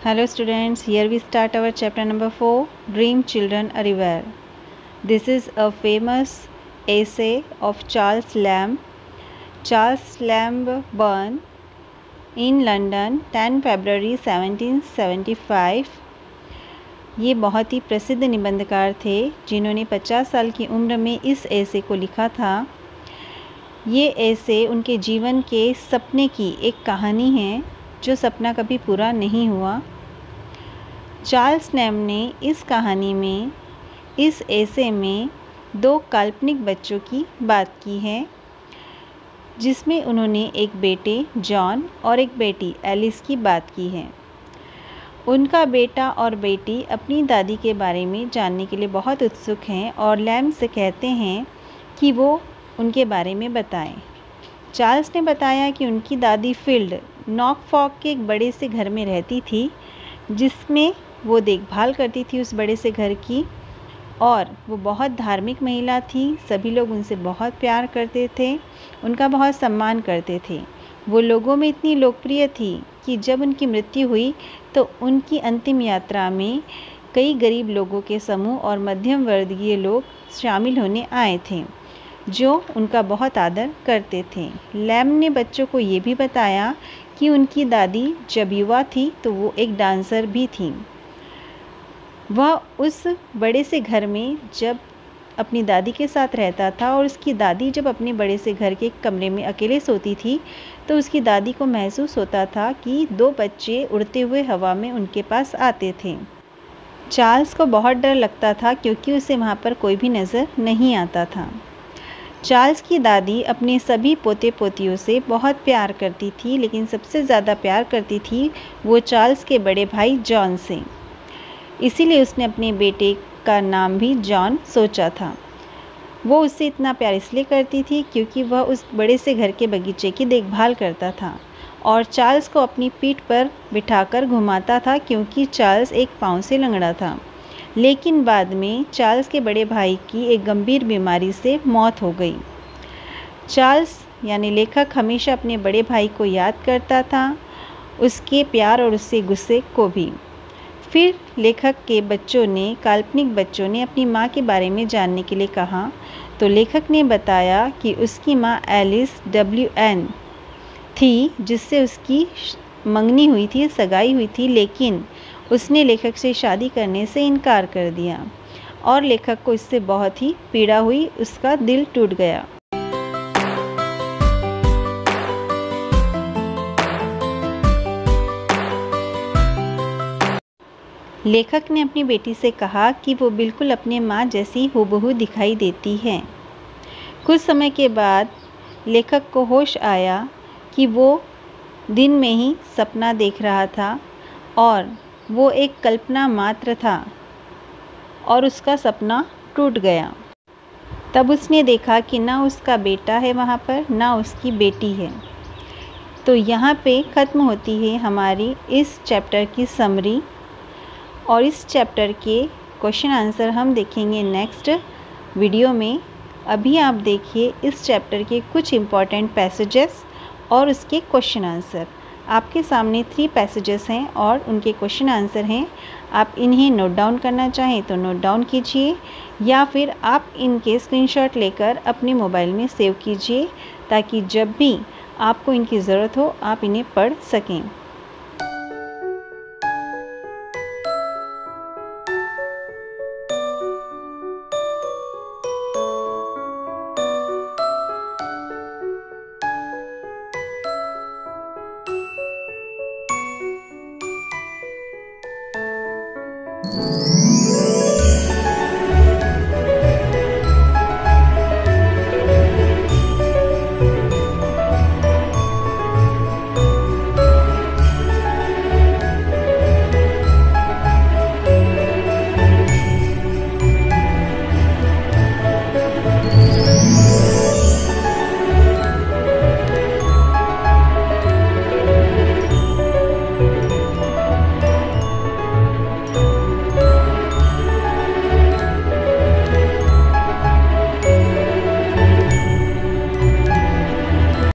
Hello students, here we start our chapter number 4, Dream Children Everywhere. This is a famous essay of Charles Lamb. Charles Lamb born in London 10 February 1775. ये बहुत ही प्रसिद्ध निबंधकार थे जिन्होंने 50 साल की उम्र में इस essay को लिखा था। ये essay उनके जीवन के सपने की एक कहानी है जो सपना कभी पूरा नहीं हुआ। चार्ल्स लैम्ब ने इस कहानी में, इस एसे में 2 काल्पनिक बच्चों की बात की है, जिसमें उन्होंने एक बेटे जॉन और एक बेटी एलिस की बात की है। उनका बेटा और बेटी अपनी दादी के बारे में जानने के लिए बहुत उत्सुक हैं और लैम्ब से कहते हैं कि वो उनके बारे में बताएं। चार्ल्स ने बताया कि उनकी दादी फील्ड नॉर्फॉक के एक बड़े से घर में रहती थी, जिसमें वो देखभाल करती थी उस बड़े से घर की, और वो बहुत धार्मिक महिला थी। सभी लोग उनसे बहुत प्यार करते थे, उनका बहुत सम्मान करते थे। वो लोगों में इतनी लोकप्रिय थी कि जब उनकी मृत्यु हुई तो उनकी अंतिम यात्रा में कई गरीब लोगों के समूह और मध्यम वर्गीय लोग शामिल होने आए थे जो उनका बहुत आदर करते थे। लैम्ब ने बच्चों को ये भी बताया कि उनकी दादी जब युवा थी तो वो एक डांसर भी थी। वह उस बड़े से घर में जब अपनी दादी के साथ रहता था और उसकी दादी जब अपने बड़े से घर के कमरे में अकेले सोती थी तो उसकी दादी को महसूस होता था कि 2 बच्चे उड़ते हुए हवा में उनके पास आते थे। चार्ल्स को बहुत डर लगता था क्योंकि उसे वहाँ पर कोई भी नज़र नहीं आता था। चार्ल्स की दादी अपने सभी पोते पोतियों से बहुत प्यार करती थी, लेकिन सबसे ज़्यादा प्यार करती थी वो चार्ल्स के बड़े भाई जॉन से। इसीलिए उसने अपने बेटे का नाम भी जॉन सोचा था। वो उससे इतना प्यार इसलिए करती थी क्योंकि वह उस बड़े से घर के बगीचे की देखभाल करता था और चार्ल्स को अपनी पीठ पर बिठाकर घुमाता था क्योंकि चार्ल्स एक पाँव से लंगड़ा था। लेकिन बाद में चार्ल्स के बड़े भाई की एक गंभीर बीमारी से मौत हो गई। चार्ल्स यानी लेखक हमेशा अपने बड़े भाई को याद करता था, उसके प्यार और उससे गुस्से को भी। फिर लेखक के बच्चों ने, काल्पनिक बच्चों ने अपनी माँ के बारे में जानने के लिए कहा तो लेखक ने बताया कि उसकी माँ एलिस WN थी, जिससे उसकी मंगनी हुई थी, सगाई हुई थी, लेकिन उसने लेखक से शादी करने से इनकार कर दिया और लेखक को इससे बहुत ही पीड़ा हुई, उसका दिल टूट गया। लेखक ने अपनी बेटी से कहा कि वो बिल्कुल अपने माँ जैसी हूबहू दिखाई देती है। कुछ समय के बाद लेखक को होश आया कि वो दिन में ही सपना देख रहा था और वो एक कल्पना मात्र था और उसका सपना टूट गया। तब उसने देखा कि ना उसका बेटा है वहाँ पर, ना उसकी बेटी है। तो यहाँ पे ख़त्म होती है हमारी इस चैप्टर की समरी, और इस चैप्टर के क्वेश्चन आंसर हम देखेंगे नेक्स्ट वीडियो में। अभी आप देखिए इस चैप्टर के कुछ इम्पॉर्टेंट पैसेजेस और उसके क्वेश्चन आंसर। आपके सामने 3 पैसेजेस हैं और उनके क्वेश्चन आंसर हैं। आप इन्हें नोट डाउन करना चाहें तो नोट डाउन कीजिए, या फिर आप इनके स्क्रीनशॉट लेकर अपने मोबाइल में सेव कीजिए ताकि जब भी आपको इनकी ज़रूरत हो आप इन्हें पढ़ सकें।